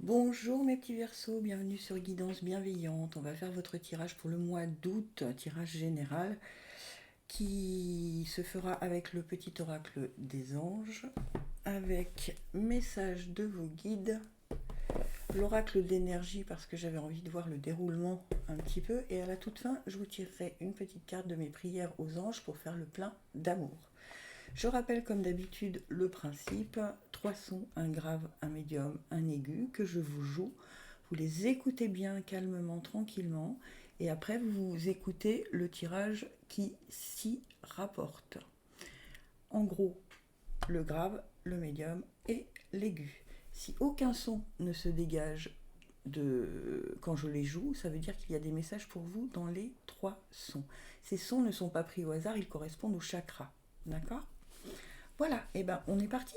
Bonjour mes petits Verseaux, bienvenue sur Guidance Bienveillante. On va faire votre tirage pour le mois d'août, un tirage général qui se fera avec le petit oracle des anges, avec message de vos guides, l'oracle d'énergie parce que j'avais envie de voir le déroulement un petit peu, et à la toute fin, je vous tirerai une petite carte de mes prières aux anges pour faire le plein d'amour. Je rappelle comme d'habitude le principe, 3 sons, un grave, un médium, un aigu, que je vous joue. Vous les écoutez bien, calmement, tranquillement, et après vous écoutez le tirage qui s'y rapporte. En gros, le grave, le médium et l'aigu. Si aucun son ne se dégage quand je les joue, ça veut dire qu'il y a des messages pour vous dans les 3 sons. Ces sons ne sont pas pris au hasard, ils correspondent aux chakras. D'accord ? Voilà, et ben on est parti.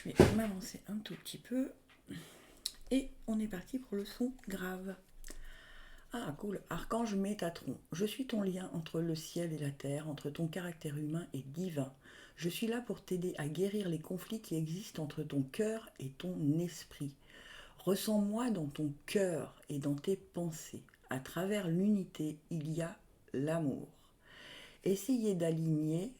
Je vais m'avancer un tout petit peu. Et on est parti pour le son grave. Ah cool, Archange Métatron, je suis ton lien entre le ciel et la terre, entre ton caractère humain et divin. Je suis là pour t'aider à guérir les conflits qui existent entre ton cœur et ton esprit. Ressens-moi dans ton cœur et dans tes pensées. À travers l'unité, il y a l'amour. Essayez d'aligner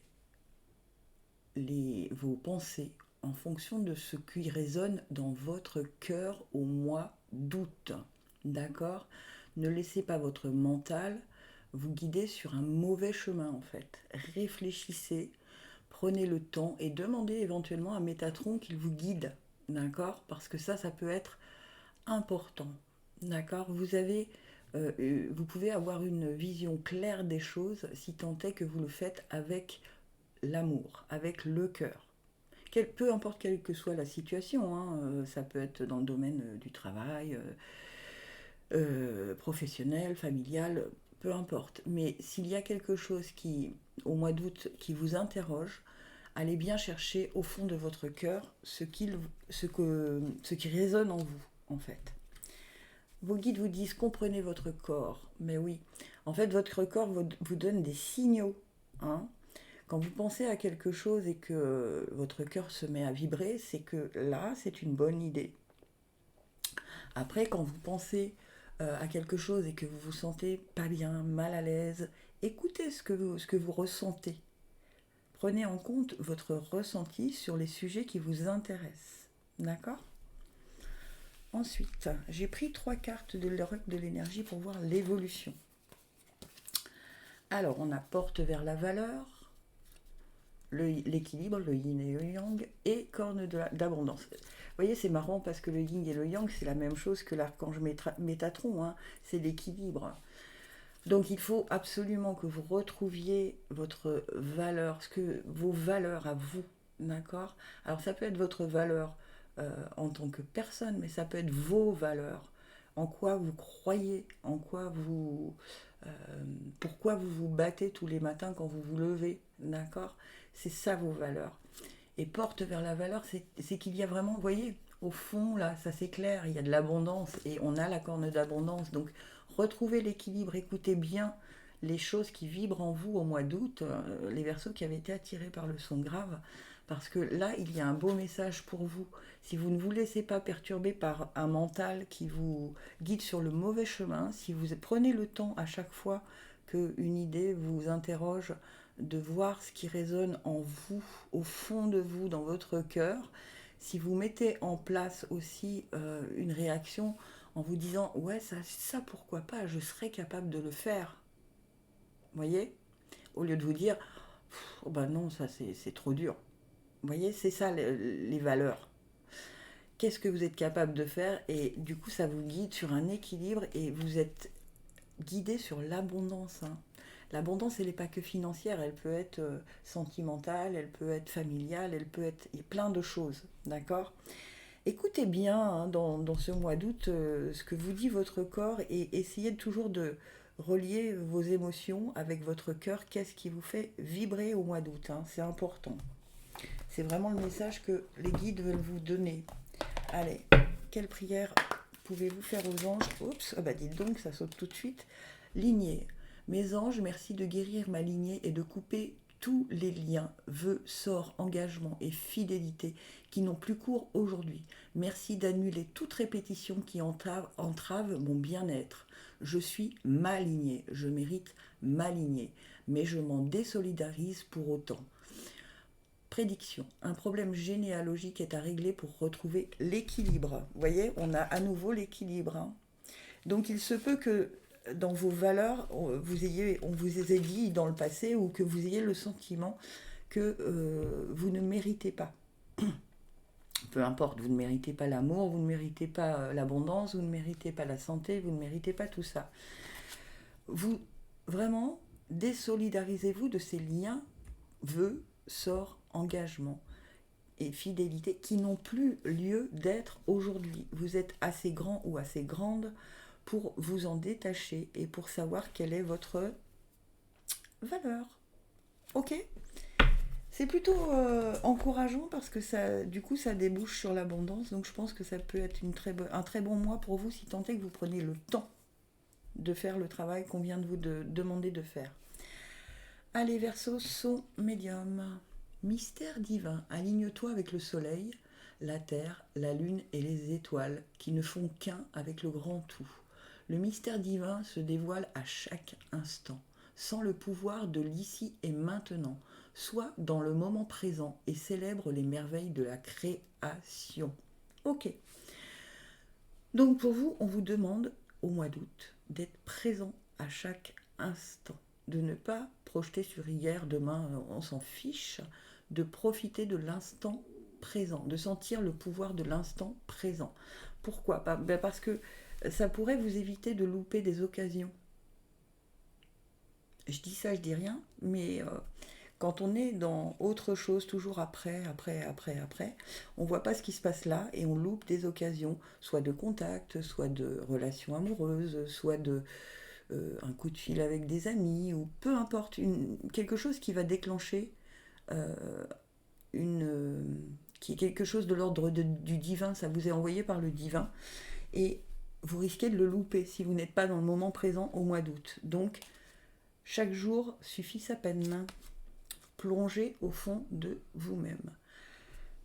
vos pensées en fonction de ce qui résonne dans votre cœur au mois d'août. D'accord ? Ne laissez pas votre mental vous guider sur un mauvais chemin en fait. Réfléchissez, prenez le temps et demandez éventuellement à Métatron qu'il vous guide. D'accord ? Parce que ça peut être important. D'accord ? Vous pouvez avoir une vision claire des choses si tant est que vous le faites avec l'amour, avec le cœur. Peu importe quelle que soit la situation, hein, ça peut être dans le domaine du travail, professionnel, familial, peu importe. Mais s'il y a quelque chose qui, au mois d'août, qui vous interroge, allez bien chercher au fond de votre cœur ce qui résonne en vous, en fait. Vos guides vous disent comprenez votre corps, mais oui, en fait votre corps vous donne des signaux, hein. Quand vous pensez à quelque chose et que votre cœur se met à vibrer, c'est que là, c'est une bonne idée. Après, quand vous pensez à quelque chose et que vous vous sentez pas bien, mal à l'aise, écoutez ce que vous ressentez. Prenez en compte votre ressenti sur les sujets qui vous intéressent. D'accord ? Ensuite, j'ai pris 3 cartes de l'oracle de l'énergie pour voir l'évolution. Alors, on a porte vers la valeur, l'équilibre, le yin et le yang, et corne d'abondance. Vous voyez, c'est marrant parce que le yin et le yang, c'est la même chose que l'archange Métatron, hein, c'est l'équilibre. Donc il faut absolument que vous retrouviez votre valeur, vos valeurs à vous, d'accord ? Alors ça peut être votre valeur en tant que personne, mais ça peut être vos valeurs, en quoi vous croyez, euh, pourquoi vous vous battez tous les matins quand vous vous levez, d'accord ? C'est ça vos valeurs. Et porte vers la valeur, c'est qu'il y a vraiment, vous voyez, au fond, là, ça c'est clair, il y a de l'abondance et on a la corne d'abondance. Donc, retrouvez l'équilibre, écoutez bien les choses qui vibrent en vous au mois d'août, les Verseaux qui avaient été attirés par le son grave, parce que là, il y a un beau message pour vous. Si vous ne vous laissez pas perturber par un mental qui vous guide sur le mauvais chemin, si vous prenez le temps à chaque fois qu'une idée vous interroge, de voir ce qui résonne en vous, au fond de vous, dans votre cœur, si vous mettez en place aussi une réaction en vous disant ouais ça pourquoi pas, je serais capable de le faire, vous voyez, au lieu de vous dire oh ben non ça c'est trop dur, vous voyez, c'est ça les valeurs. Qu'est-ce que vous êtes capable de faire, et du coup ça vous guide sur un équilibre et vous êtes guidé sur l'abondance, hein. L'abondance, elle n'est pas que financière, elle peut être sentimentale, elle peut être familiale, elle peut être plein de choses, d'accord ? Écoutez bien hein, dans ce mois d'août ce que vous dit votre corps et essayez toujours de relier vos émotions avec votre cœur. Qu'est-ce qui vous fait vibrer au mois d'août, hein ? C'est important. C'est vraiment le message que les guides veulent vous donner. Allez, quelle prière pouvez-vous faire aux anges? Oups, ah bah dites donc, ça saute tout de suite. Lignée. Mes anges, merci de guérir ma lignée et de couper tous les liens, vœux, sorts, engagements et fidélité qui n'ont plus cours aujourd'hui. Merci d'annuler toute répétition qui entrave mon bien-être. Je suis ma lignée, je mérite ma lignée, mais je m'en désolidarise pour autant. Prédiction. Un problème généalogique est à régler pour retrouver l'équilibre. Vous voyez, on a à nouveau l'équilibre. Hein. Donc il se peut que dans vos valeurs, on vous ait dit dans le passé ou que vous ayez le sentiment que vous ne méritez pas. Peu importe, vous ne méritez pas l'amour, vous ne méritez pas l'abondance, vous ne méritez pas la santé, vous ne méritez pas tout ça. Vous, vraiment, désolidarisez-vous de ces liens, vœux, sorts, engagements et fidélité qui n'ont plus lieu d'être aujourd'hui. Vous êtes assez grand ou assez grande pour vous en détacher et pour savoir quelle est votre valeur. Ok ? C'est plutôt encourageant parce que ça, du coup, ça débouche sur l'abondance. Donc, je pense que ça peut être un très bon mois pour vous si tant est que vous preniez le temps de faire le travail qu'on vient de vous demander de faire. Allez, Verseau, son médium. Mystère divin, aligne-toi avec le soleil, la terre, la lune et les étoiles qui ne font qu'un avec le grand tout. Le mystère divin se dévoile à chaque instant, sans le pouvoir de l'ici et maintenant. Sois dans le moment présent et célèbre les merveilles de la création. Ok. Donc pour vous, on vous demande au mois d'août d'être présent à chaque instant, de ne pas projeter sur hier, demain, on s'en fiche, de profiter de l'instant présent, de sentir le pouvoir de l'instant présent. Pourquoi ? Parce que ça pourrait vous éviter de louper des occasions. Je dis ça, je dis rien, mais quand on est dans autre chose, toujours après, on voit pas ce qui se passe là et on loupe des occasions, soit de contact, soit de relations amoureuses, soit de un coup de fil avec des amis, ou peu importe, quelque chose qui va déclencher qui est quelque chose de l'ordre du divin, ça vous est envoyé par le divin, et vous risquez de le louper si vous n'êtes pas dans le moment présent au mois d'août. Donc, chaque jour suffit sa peine. Plongez au fond de vous-même.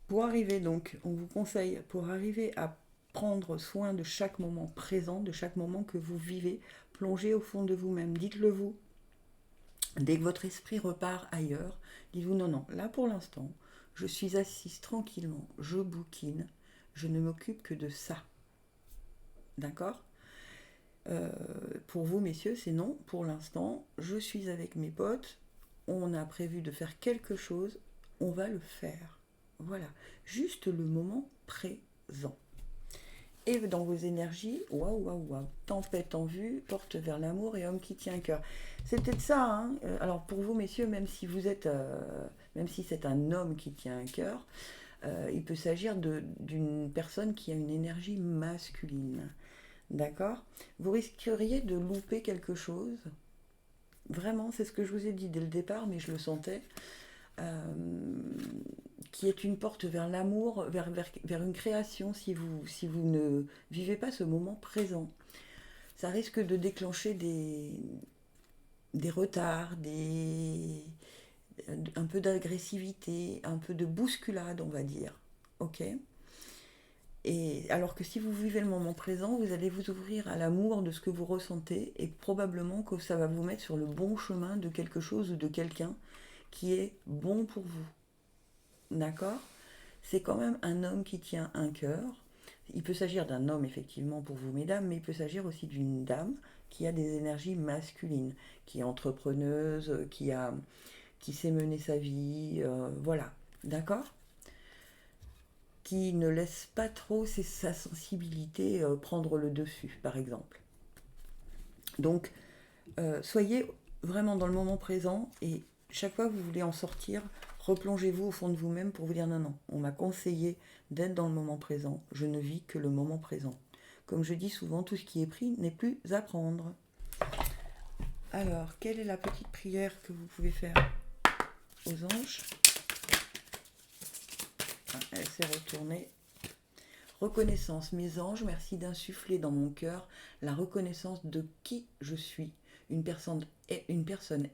Pour arriver donc, on vous conseille, pour arriver à prendre soin de chaque moment présent, de chaque moment que vous vivez, plongez au fond de vous-même. Dites-le vous. Dès que votre esprit repart ailleurs, dites-vous non, là pour l'instant, je suis assise tranquillement, je bouquine, je ne m'occupe que de ça. D'accord ? Pour vous, messieurs, c'est non. Pour l'instant, je suis avec mes potes, on a prévu de faire quelque chose, on va le faire. Voilà, juste le moment présent. Et dans vos énergies, waouh, tempête en vue, porte vers l'amour et homme qui tient un cœur. C'est peut-être ça, hein. Alors pour vous, messieurs, même si c'est un homme qui tient un cœur, il peut s'agir d'une personne qui a une énergie masculine. D'accord ? Vous risqueriez de louper quelque chose. Vraiment, c'est ce que je vous ai dit dès le départ, mais je le sentais. Qui est une porte vers l'amour, vers une création, si vous ne vivez pas ce moment présent. Ça risque de déclencher des retards, un peu d'agressivité, un peu de bousculade, on va dire. Ok ? Et alors que si vous vivez le moment présent, vous allez vous ouvrir à l'amour de ce que vous ressentez et probablement que ça va vous mettre sur le bon chemin de quelque chose ou de quelqu'un qui est bon pour vous. D'accord ? C'est quand même un homme qui tient un cœur. Il peut s'agir d'un homme, effectivement, pour vous, mesdames, mais il peut s'agir aussi d'une dame qui a des énergies masculines, qui est entrepreneuse, qui sait mener sa vie, voilà. D'accord ? Qui ne laisse pas trop sa sensibilité prendre le dessus, par exemple. Donc, soyez vraiment dans le moment présent et chaque fois que vous voulez en sortir, replongez-vous au fond de vous-même pour vous dire non, on m'a conseillé d'être dans le moment présent, je ne vis que le moment présent. Comme je dis souvent, tout ce qui est pris n'est plus à prendre. Alors, quelle est la petite prière que vous pouvez faire aux anges ? Elle s'est retournée. Reconnaissance, mes anges, merci d'insuffler dans mon cœur la reconnaissance de qui je suis, une personne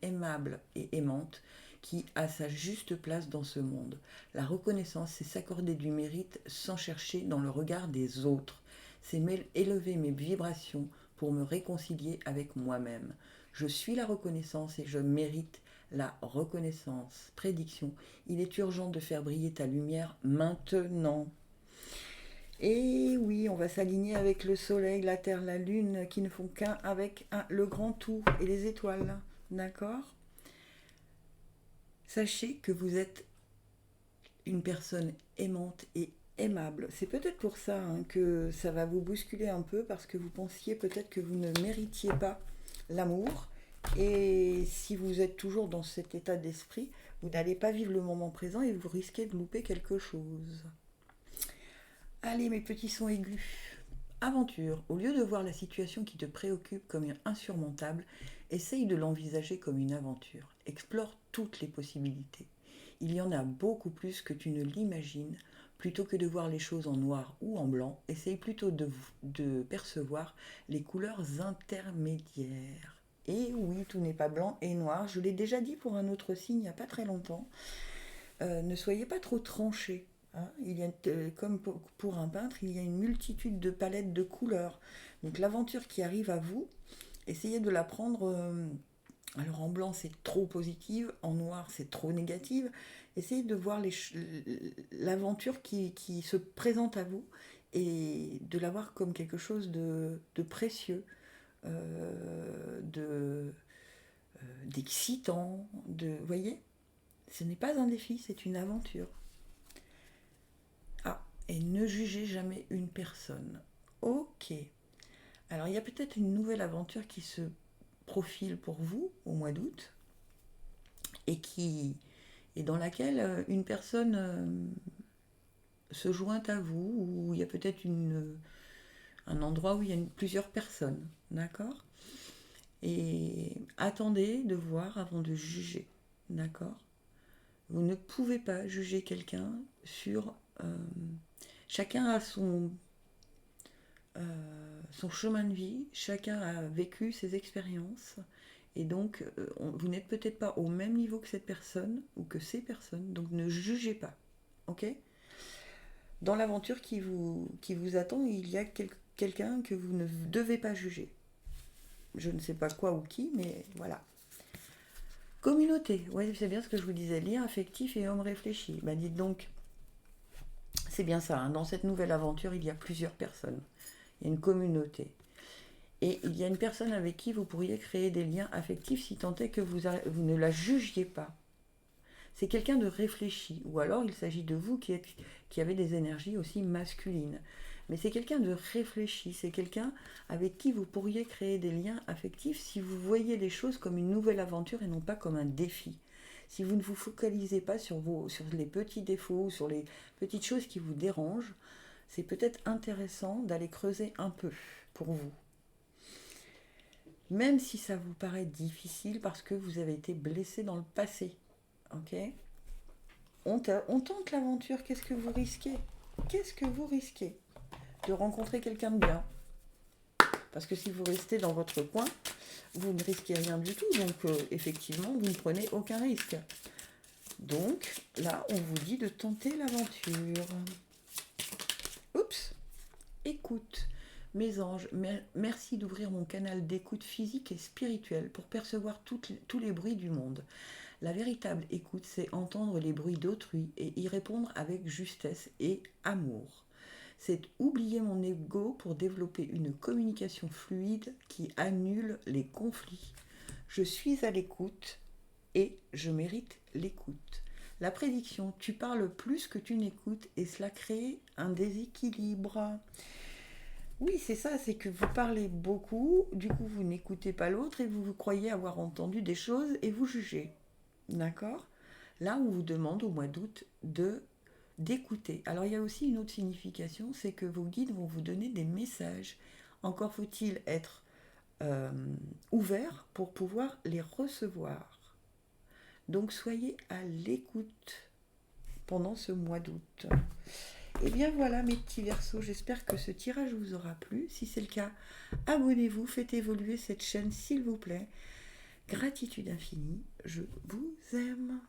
aimable et aimante qui a sa juste place dans ce monde. La reconnaissance, c'est s'accorder du mérite sans chercher dans le regard des autres. C'est élever mes vibrations pour me réconcilier avec moi-même. Je suis la reconnaissance et je mérite la reconnaissance. Prédiction, il est urgent de faire briller ta lumière maintenant. Et oui, on va s'aligner avec le soleil, la terre, la lune, qui ne font qu'un avec le grand tout et les étoiles. D'accord ? Sachez que vous êtes une personne aimante et aimable. C'est peut-être pour ça que ça va vous bousculer un peu, parce que vous pensiez peut-être que vous ne méritiez pas l'amour. Et si vous êtes toujours dans cet état d'esprit, vous n'allez pas vivre le moment présent et vous risquez de louper quelque chose. Allez, mes petits sons aigus. Aventure, au lieu de voir la situation qui te préoccupe comme insurmontable, essaye de l'envisager comme une aventure. Explore toutes les possibilités. Il y en a beaucoup plus que tu ne l'imagines. Plutôt que de voir les choses en noir ou en blanc, essaye plutôt de percevoir les couleurs intermédiaires. Et oui, tout n'est pas blanc et noir. Je l'ai déjà dit pour un autre signe il n'y a pas très longtemps. Ne soyez pas trop tranchés. Il y a, comme pour un peintre, il y a une multitude de palettes de couleurs. Donc l'aventure qui arrive à vous, essayez de la prendre. Alors en blanc c'est trop positive, en noir c'est trop négative. Essayez de voir l'aventure qui se présente à vous et de la voir comme quelque chose de précieux, d'excitant. Vous voyez, ce n'est pas un défi, c'est une aventure. Et ne jugez jamais une personne. Ok. Alors il y a peut-être une nouvelle aventure qui se profile pour vous au mois d'août et dans laquelle une personne se joint à vous, ou il y a peut-être un endroit où il y a plusieurs personnes. D'accord ? Et attendez de voir avant de juger. D'accord ? Vous ne pouvez pas juger quelqu'un sur... chacun a son chemin de vie, chacun a vécu ses expériences, et donc vous n'êtes peut-être pas au même niveau que cette personne ou que ces personnes, donc ne jugez pas, ok ? Dans l'aventure qui vous attend, il y a quelqu'un que vous ne devez pas juger. Je ne sais pas quoi ou qui, mais voilà. Communauté, ouais, c'est bien ce que je vous disais, lien affectif et homme réfléchi. Bah dites donc, c'est bien ça, dans cette nouvelle aventure, il y a plusieurs personnes. Il y a une communauté. Et il y a une personne avec qui vous pourriez créer des liens affectifs si tant est que vous ne la jugiez pas. C'est quelqu'un de réfléchi, ou alors il s'agit de vous qui avez des énergies aussi masculines. Mais c'est quelqu'un de réfléchi, c'est quelqu'un avec qui vous pourriez créer des liens affectifs si vous voyez les choses comme une nouvelle aventure et non pas comme un défi. Si vous ne vous focalisez pas sur les petits défauts, sur les petites choses qui vous dérangent, c'est peut-être intéressant d'aller creuser un peu pour vous. Même si ça vous paraît difficile parce que vous avez été blessé dans le passé. Ok ? On tente l'aventure, qu'est-ce que vous risquez ? Qu'est-ce que vous risquez ? De rencontrer quelqu'un de bien. Parce que si vous restez dans votre coin, vous ne risquez rien du tout. Donc effectivement, vous ne prenez aucun risque. Donc là, on vous dit de tenter l'aventure. Oups ! Écoute, mes anges, merci d'ouvrir mon canal d'écoute physique et spirituelle pour percevoir tous les bruits du monde. La véritable écoute, c'est entendre les bruits d'autrui et y répondre avec justesse et amour. C'est oublier mon ego pour développer une communication fluide qui annule les conflits. Je suis à l'écoute et je mérite l'écoute. La prédiction, tu parles plus que tu n'écoutes et cela crée un déséquilibre. Oui, c'est ça, c'est que vous parlez beaucoup, du coup vous n'écoutez pas l'autre et vous croyez avoir entendu des choses et vous jugez. D'accord ? Là, on vous demande au mois d'août d'écouter. Alors, il y a aussi une autre signification, c'est que vos guides vont vous donner des messages. Encore faut-il être ouvert pour pouvoir les recevoir. Donc, soyez à l'écoute pendant ce mois d'août. Et bien voilà mes petits Verseaux, j'espère que ce tirage vous aura plu. Si c'est le cas, abonnez-vous, faites évoluer cette chaîne s'il vous plaît. Gratitude infinie, je vous aime.